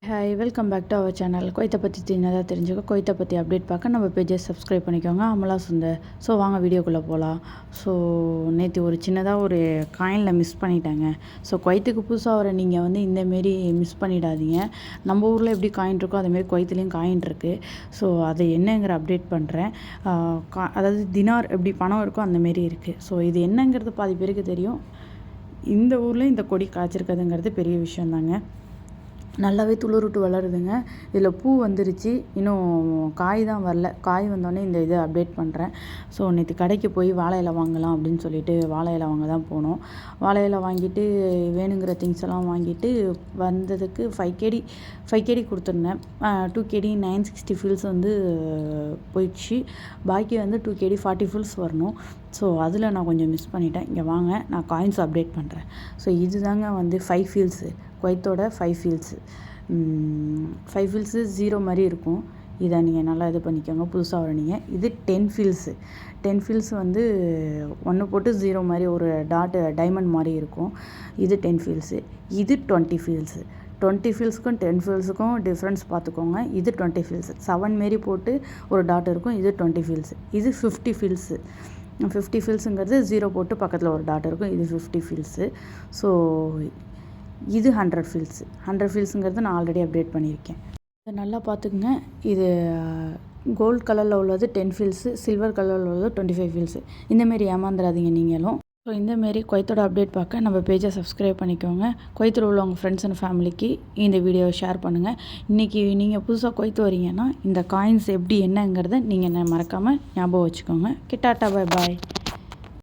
Hi welcome back to our channel. குவைத்தை பற்றி சின்னதாக தெரிஞ்சுக்க, குவைத்தை பற்றி அப்டேட் பார்க்க நம்ம பேஜை சப்ஸ்கிரைப் பண்ணிக்கோங்க. அமலா சுந்தர். ஸோ வாங்க வீடியோக்குள்ளே போகலாம். ஸோ நேற்று ஒரு சின்னதாக ஒரு காயினில் மிஸ் பண்ணிட்டாங்க. ஸோ குவைத்துக்கு புதுசாக வர நீங்கள் இந்தமாரி மிஸ் பண்ணிடாதீங்க. நம்ம ஊரில் எப்படி காயின் இருக்கோ அதேமாரி குவைத்துலேயும் காயின் இருக்குது. ஸோ அதை என்னங்கிற அப்டேட் பண்ணுறேன். அதாவது தினார் எப்படி பணம் இருக்கோ அந்தமாரி இருக்குது. ஸோ இது என்னங்கிறது பாதி பேருக்கு தெரியும். இந்த ஊரில் இந்த கொடி காய்ச்சிருக்குதுங்கிறது பெரிய விஷயந்தாங்க. நல்லாவே துளிருட்டு வளருதுங்க. இதில் பூ வந்துருச்சு, இன்னும் காய் தான் வரல. காய் வந்தோடனே இந்த இதை அப்டேட் பண்ணுறேன். ஸோ நேற்று கடைக்கு போய் வாழை இலை வாங்கலாம் அப்படின்னு சொல்லிட்டு வாழை இலை வாங்க தான் போனோம். வாழை இலை வாங்கிட்டு வேணுங்கிற திங்ஸ் எல்லாம் வாங்கிட்டு வந்ததுக்கு 5 கேடி கொடுத்துருந்தேன். 2 கேடி 960 ஃபில்ஸ் போயிடுச்சு. பாக்கி 2 கேடி 40 ஃபில்ஸ் வரணும். ஸோ அதில் நான் கொஞ்சம் மிஸ் பண்ணிட்டேன். இங்கே வாங்க நான் காயின்ஸ் அப்டேட் பண்ணுறேன். ஸோ இது தாங்க 5 ஃபீல்ஸு, குவைத்தோட 5 ஃபீல்ஸு. 5 ஃபீல்ஸு 0 மாதிரி இருக்கும். இதை நீங்கள் நல்லா இது பண்ணிக்கோங்க, புதுசாக வரீங்க. இது 10 ஃபீல்ஸு. 10 ஃபீல்ஸ் 1 போட்டு 0 மாதிரி ஒரு டாட்டு டைமண்ட் மாதிரி இருக்கும். இது 10 ஃபீல்ஸு. இது 20 ஃபீல்ஸு. 20 ஃபீல்ஸுக்கும் 10 ஃபீல்ஸுக்கும் டிஃப்ரென்ஸ் பார்த்துக்கோங்க. இது 20 ஃபீல்ஸு. 7 மாரி போட்டு ஒரு டாட் இருக்கும். இது 20 ஃபீல்ஸு. இது 50 ஃபீல்ஸு. 50 ஃபீல்ஸுங்கிறது 0 போட்டு பக்கத்தில் ஒரு டாட் இருக்கும். இது 50 ஃபீல்ஸு. ஸோ இது 100 ஃபீல்ஸு. 100 ஃபீல்ஸுங்கிறது நான் ஆல்ரெடி அப்டேட் பண்ணியிருக்கேன். இதை நல்லா பார்த்துக்குங்க. இது கோல்ட் கலரில் உள்ளது 10 ஃபீல்ஸு, சில்வர் கலரில் உள்ளது 25 ஃபீல்ஸு. இந்தமாரி ஏமாந்துடாதீங்க நீங்களும். ஸோ இந்தமாரி குவைத்தோட அப்டேட் பார்க்க நம்ம பேஜை சப்ஸ்கிரைப் பண்ணிக்கோங்க. குவைத்தில் உள்ள உங்கள் ஃப்ரெண்ட்ஸ் அண்ட் ஃபேமிலிக்கு இந்த வீடியோவை ஷேர் பண்ணுங்கள். இன்றைக்கி நீங்கள் புதுசாக குவைத்து வரீங்கன்னா இந்த காயின்ஸ் எப்படி என்னங்கிறத நீங்கள் மறக்காமல் ஞாபகம் வச்சுக்கோங்க. கிட்டாட்டா, பாய் பாய்.